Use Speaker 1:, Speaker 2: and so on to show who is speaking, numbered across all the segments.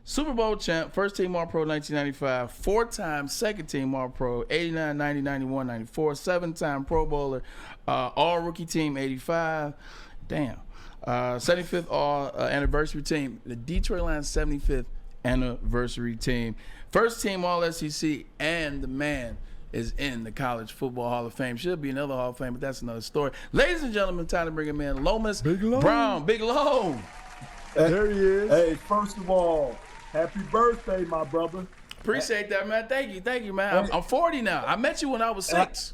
Speaker 1: Super Bowl champ, first team All-Pro 1995, four-time second-team All-Pro 89, 90, 91, 94, seven-time Pro Bowler, All-Rookie Team 85. Damn. 75th All-Anniversary Team, the Detroit Lions 75th Anniversary Team. First team All-SEC, and the man is in the College Football Hall of Fame. Should be another Hall of Fame, but that's another story. Ladies and gentlemen, time to bring him in. Lomas Brown, Big Loam.
Speaker 2: There he is.
Speaker 3: Hey, first of all, happy birthday, my brother.
Speaker 1: Appreciate that, man. Thank you, man. I'm 40 now. I met you when I was 6.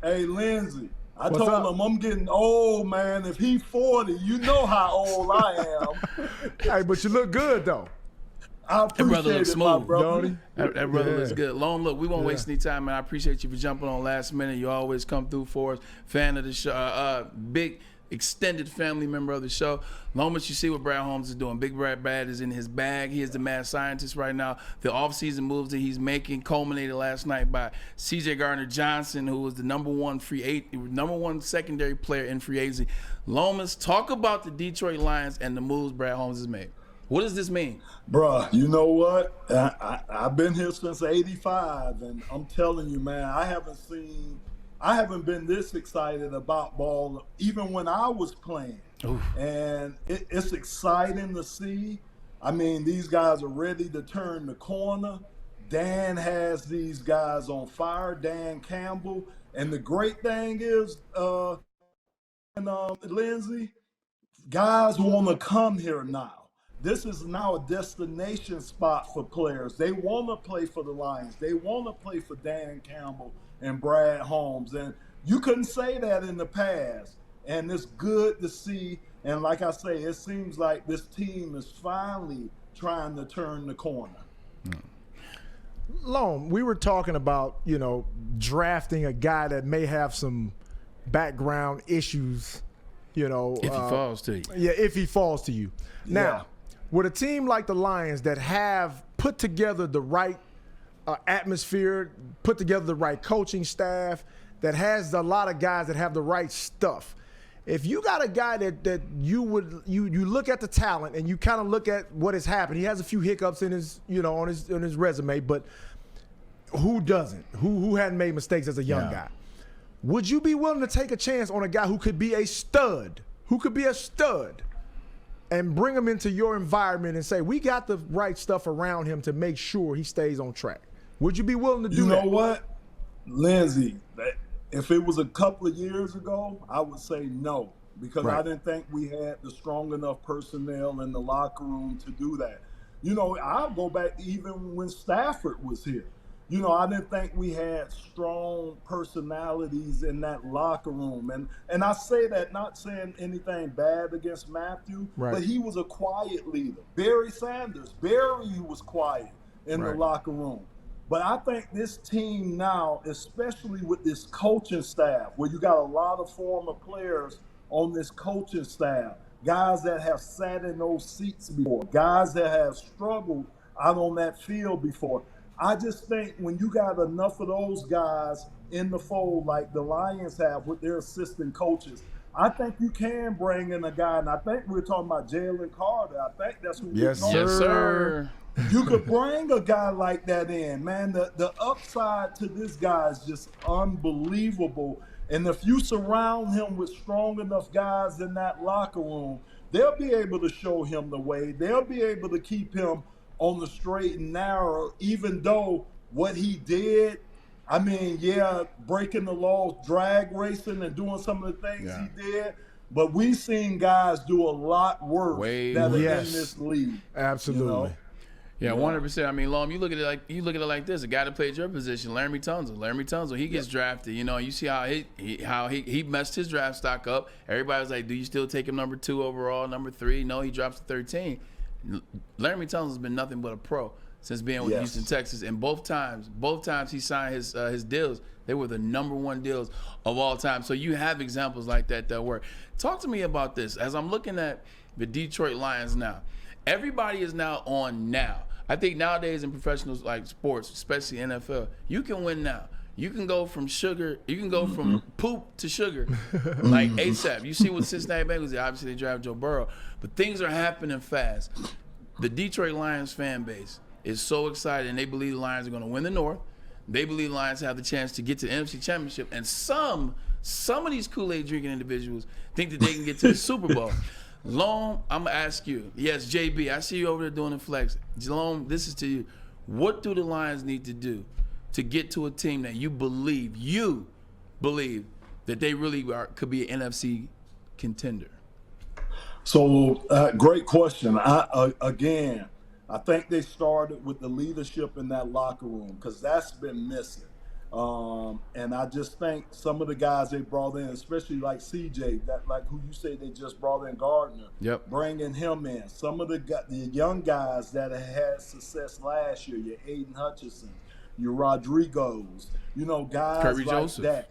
Speaker 3: Hey, Lindsay, I
Speaker 2: What's
Speaker 3: told
Speaker 2: up?
Speaker 3: him I'm getting old, man. If he 40, you know how old I am.
Speaker 2: Hey, but you look good, though.
Speaker 3: I
Speaker 1: That brother
Speaker 3: appreciate
Speaker 1: looks
Speaker 3: it, my
Speaker 1: smooth,
Speaker 3: brother.
Speaker 2: don't he?
Speaker 1: That brother
Speaker 2: Yeah.
Speaker 1: looks good. Loam, look, we won't waste any time, man. I appreciate you for jumping on last minute. You always come through for us. Fan of the show. Big extended family member of the show. Lomas, you see what Brad Holmes is doing. Big Brad is in his bag. He is the mad scientist right now. The offseason moves that he's making culminated last night by C.J. Gardner-Johnson, who was the number one secondary player in free agency. Lomas, talk about the Detroit Lions and the moves Brad Holmes has made. What does this mean?
Speaker 3: Bruh, you know what? I've been here since '85, and I'm telling you, man, I haven't been this excited about ball even when I was playing.
Speaker 1: Oof.
Speaker 3: And it's exciting to see. I mean, these guys are ready to turn the corner. Dan has these guys on fire, Dan Campbell. And the great thing is, Lindsay, guys want to come here now. This is now a destination spot for players. They want to play for the Lions. They want to play for Dan Campbell and Brad Holmes. And you couldn't say that in the past. And it's good to see. And like I say, it seems like this team is finally trying to turn the corner.
Speaker 2: Loam, we were talking about, drafting a guy that may have some background issues,
Speaker 1: If he falls to you.
Speaker 2: Yeah, if he falls to you. Now, with a team like the Lions that have put together the right atmosphere, put together the right coaching staff, that has a lot of guys that have the right stuff. If you got a guy that you look at the talent and you kind of look at what has happened, he has a few hiccups in his on his resume, but who doesn't? Who hadn't made mistakes as a young guy? Would you be willing to take a chance on a guy who could be a stud? And bring him into your environment and say, we got the right stuff around him to make sure he stays on track. Would you be willing to do that?
Speaker 3: You know what, Lindsay, if it was a couple of years ago, I would say no, because I didn't think we had the strong enough personnel in the locker room to do that. I'll go back even when Stafford was here. I didn't think we had strong personalities in that locker room. And I say that not saying anything bad against Matthew, but he was a quiet leader. Barry was quiet in the locker room. But I think this team now, especially with this coaching staff, where you got a lot of former players on this coaching staff, guys that have sat in those seats before, guys that have struggled out on that field before, I just think when you got enough of those guys in the fold like the Lions have with their assistant coaches, I think you can bring in a guy, and I think we're talking about Jalen Carter. I think that's who we're talking about.
Speaker 1: Yes, sir.
Speaker 3: You could bring a guy like that in, man. The upside to this guy is just unbelievable. And if you surround him with strong enough guys in that locker room, they'll be able to show him the way. They'll be able to keep him on the straight and narrow, even though what he did, breaking the law, drag racing and doing some of the things he did, but we've seen guys do a lot worse that are in this league.
Speaker 2: Absolutely.
Speaker 1: Yeah, 100%. Loam, you look at it like this: a guy that played your position, Laramie Tunsil. He gets drafted. You see how he messed his draft stock up. Everybody was like, "Do you still take him number 2 overall, number 3?" No, he drops to 13. Laramie Tunsil has been nothing but a pro since being with Houston, Texas, and both times he signed his deals, they were the number 1 deals of all time. So you have examples like that work. Talk to me about this. As I'm looking at the Detroit Lions now, everybody is now on now. I think nowadays in professional sports, especially NFL, you can win now. You can go from poop to sugar like ASAP. You see what Cincinnati Bengals did. Obviously, they drafted Joe Burrow, but things are happening fast. the Detroit Lions fan base is so excited, and they believe the Lions are going to win the North. They believe the Lions have the chance to get to the NFC Championship, and some of these Kool-Aid drinking individuals think that they can get to the Super Bowl. Loam, I'm gonna ask you. Yes, JB, I see you over there doing the flex. Loam, this is to you. What do the Lions need to do to get to a team that you believe that they really could be an NFC contender?
Speaker 3: So, great question. I think they started with the leadership in that locker room because that's been missing. And I just think some of the guys they brought in, especially like CJ, like who you say they just brought in, Gardner, bringing him in. Some of the young guys that had success last year, your Aiden Hutchinson, your Rodrigos, guys
Speaker 1: Kirby
Speaker 3: like
Speaker 1: Joseph.
Speaker 3: that.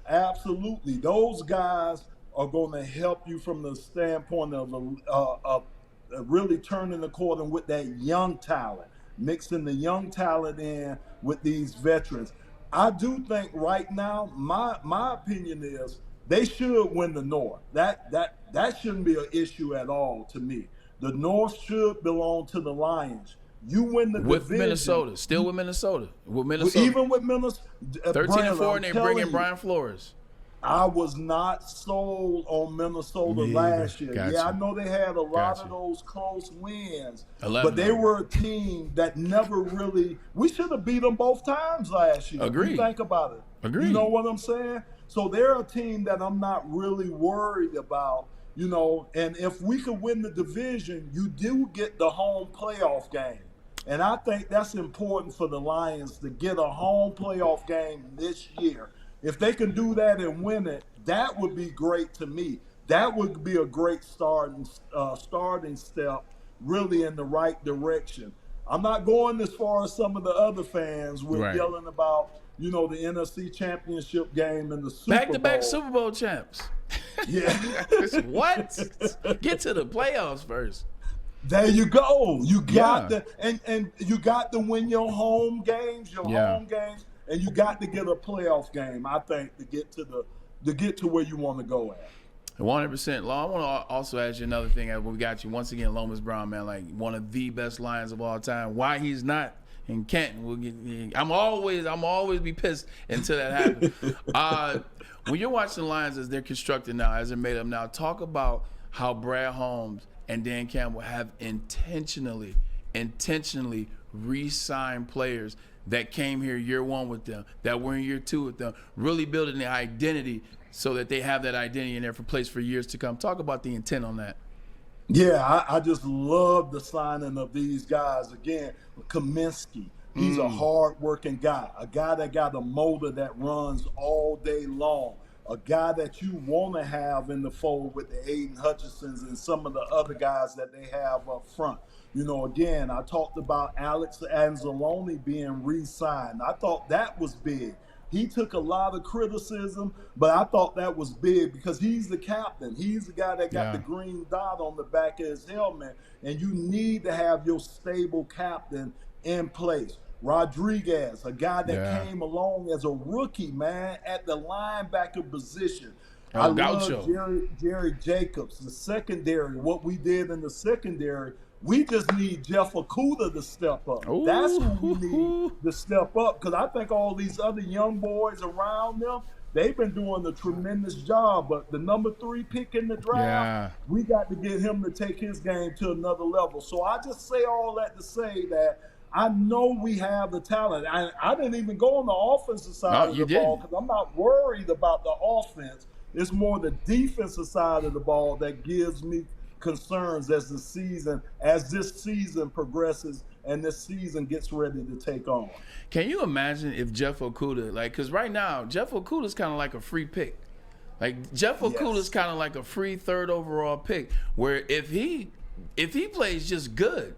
Speaker 3: Absolutely. Those guys are going to help you from the standpoint of really turning the corner with that young talent, mixing the young talent in with these veterans. I do think right now, my opinion is they should win the North. That shouldn't be an issue at all to me. The North should belong to the Lions. You win the
Speaker 1: with
Speaker 3: division.
Speaker 1: Minnesota, still with Minnesota.
Speaker 3: Even with Minnesota.
Speaker 1: 13-4, and they bring in Brian Flores.
Speaker 3: I was not sold on Minnesota last year.
Speaker 1: Gotcha.
Speaker 3: Yeah, I know they had a lot of those close wins,
Speaker 1: 11
Speaker 3: but they were a team that never really – we should have beat them both times last year.
Speaker 1: Agreed.
Speaker 3: You think about it.
Speaker 1: Agreed.
Speaker 3: You know what I'm saying? So they're a team that I'm not really worried about, and if we could win the division, you do get the home playoff game. And I think that's important for the Lions to get a home playoff game this year. If they can do that and win it, that would be great to me. That would be a great starting step, really in the right direction. I'm not going as far as some of the other fans were yelling about, the NFC Championship game and the Super Bowl.
Speaker 1: Back-to-back Super Bowl champs.
Speaker 3: Yeah.
Speaker 1: What? Get to the playoffs first.
Speaker 3: There you go. You got and you got to win your home games, and you got to get a playoff game, I think, to get to where you want to go at.
Speaker 1: 100%. Law, I want to also ask you another thing. We got you once again, Lomas Brown, man, like one of the best Lions of all time. Why he's not in Canton? I'm always be pissed until that happens. When you're watching the Lions as they're constructed now, as they're made up now, talk about how Brad Holmes and Dan Campbell have intentionally re-signed players that came here year one with them, that were in year two with them, really building their identity so that they have that identity in there for place for years to come. Talk about the intent on that.
Speaker 3: Yeah, I just love the signing of these guys. Again, Kaminsky, he's a hard-working guy, a guy that got a motor that runs all day long, a guy that you want to have in the fold with the Aiden Hutchinsons and some of the other guys that they have up front. Again, I talked about Alex Anzalone being re-signed. I thought that was big. He took a lot of criticism, but I thought that was big because he's the captain. He's the guy that got the green dot on the back of his helmet, and you need to have your stable captain in place. Rodriguez, a guy that came along as a rookie, man, at the linebacker position. I love Jerry Jacobs, the secondary, what we did in the secondary. We just need Jeff Okudah to step up. Ooh. That's who we need to step up because I think all these other young boys around them, they've been doing a tremendous job. But the number 3 pick in the draft, we got to get him to take his game to another level. So I just say all that to say that I know we have the talent. I didn't even go on the offensive side of the ball because I'm not worried about the offense. It's more the defensive side of the ball that gives me concerns as this season progresses and this season gets ready to take on.
Speaker 1: Can you imagine if Jeff Okudah, because right now Jeff Okudah is kind of like a free pick. Like Jeff Okudah is kind of like a free 3rd overall pick, where if he plays just good,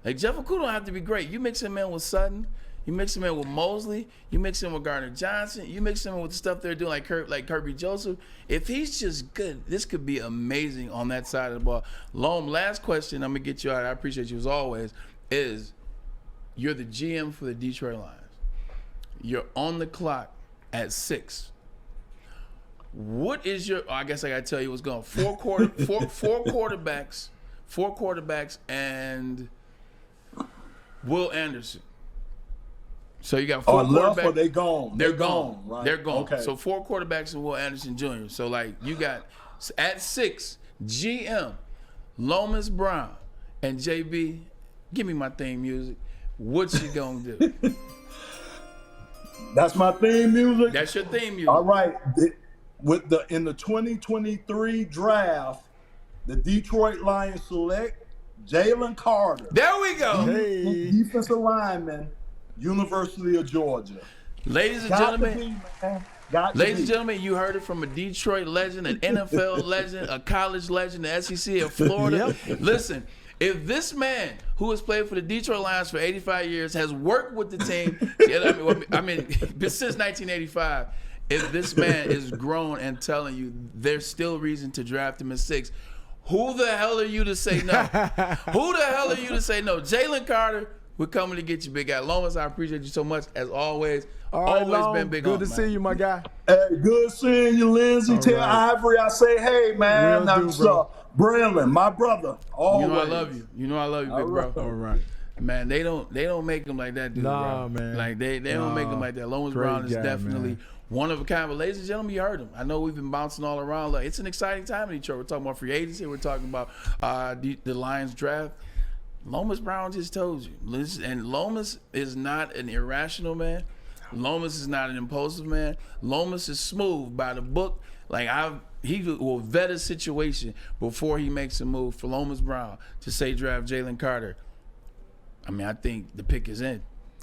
Speaker 1: like Jeff Okudah don't have to be great. You mix him in with Sutton, you mix him in with Mosley, you mix him with Gardner Johnson, you mix him in with the stuff they're doing like Kirby Joseph. If he's just good, this could be amazing on that side of the ball. Loam, last question, I'm going to get you out. I appreciate you as always, is you're the GM for the Detroit Lions. You're on the clock at 6. What is your, I guess I got to tell you what's going on. Four quarterbacks 4 quarterbacks and Will Anderson. So you got 4
Speaker 3: left
Speaker 1: quarterbacks.
Speaker 3: or they gone?
Speaker 1: They're gone.
Speaker 3: Right?
Speaker 1: They're gone.
Speaker 3: Okay.
Speaker 1: So 4 quarterbacks and Will Anderson Jr. So like you got at 6 GM, Lomas Brown, and JB. Give me my theme music. What you gonna do?
Speaker 3: That's my theme music.
Speaker 1: That's your theme music.
Speaker 3: All right. In the 2023 draft, the Detroit Lions select Jalen Carter,
Speaker 1: There we go.
Speaker 2: Hey.
Speaker 3: defensive lineman, University of Georgia.
Speaker 1: Ladies and
Speaker 3: Got
Speaker 1: gentlemen.
Speaker 3: to be, man. Got to
Speaker 1: Ladies
Speaker 3: be.
Speaker 1: and gentlemen, you heard it from a Detroit legend, an NFL legend, a college legend, the SEC of Florida. Listen, if this man, who has played for the Detroit Lions for 85 years, has worked with the team, I mean since 1985, if this man is grown and telling you there's still reason to draft him at 6, who the hell are you to say no? Who the hell are you to say no? Jalen Carter, we're coming to get you, big guy. Lomas, I appreciate you so much, as always.
Speaker 2: All right,
Speaker 1: Always
Speaker 2: Long,
Speaker 1: been big
Speaker 2: good
Speaker 1: on,
Speaker 2: to
Speaker 1: man.
Speaker 2: see you, my guy.
Speaker 3: Hey, good seeing you, Lindsay.
Speaker 2: All
Speaker 3: Tell
Speaker 2: right.
Speaker 3: Ivory I say, hey, man.
Speaker 2: Will do,
Speaker 3: That's
Speaker 2: bro.
Speaker 3: Braylon, my brother. Always.
Speaker 1: You know I love you. You know I love you, big bro.
Speaker 2: All right.
Speaker 1: Man, they don't make them like that, dude.
Speaker 2: Nah,
Speaker 1: bro.
Speaker 2: man.
Speaker 1: Like they don't make them like that. Lomas
Speaker 2: Great
Speaker 1: Brown is
Speaker 2: guy,
Speaker 1: definitely
Speaker 2: man.
Speaker 1: one of a kind. But ladies and gentlemen, you heard him. I know we've been bouncing all around. Like, it's an exciting time in Detroit. We're talking about free agency. We're talking about the Lions draft. Lomas Brown just told you. And Lomas is not an irrational man. Lomas is not an impulsive man. Lomas is smooth by the book. Like he will vet a situation before he makes a move. For Lomas Brown to say draft Jalen Carter, I mean, I think the pick is in.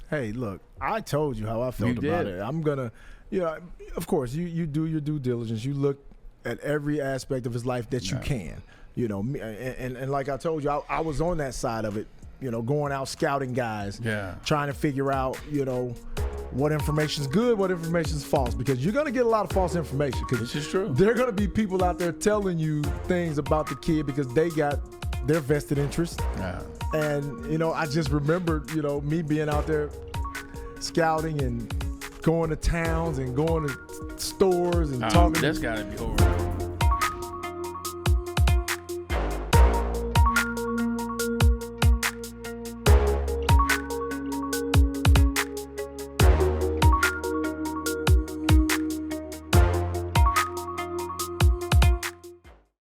Speaker 2: Hey, look, I told you how I felt
Speaker 1: You
Speaker 2: about
Speaker 1: did.
Speaker 2: it. I'm gonna, of course, you do your due diligence. You look at every aspect of his life that you can. And like I told you, I was on that side of it. Going out scouting guys, trying to figure out, what information is good, what information is false, because you're gonna get a lot of false information.
Speaker 1: This is true.
Speaker 2: There are gonna be people out there telling you things about the kid because they got their vested interest.
Speaker 1: Yeah.
Speaker 2: And I just remember, me being out there scouting and going to towns and going to stores and talking.
Speaker 1: That's got to be over.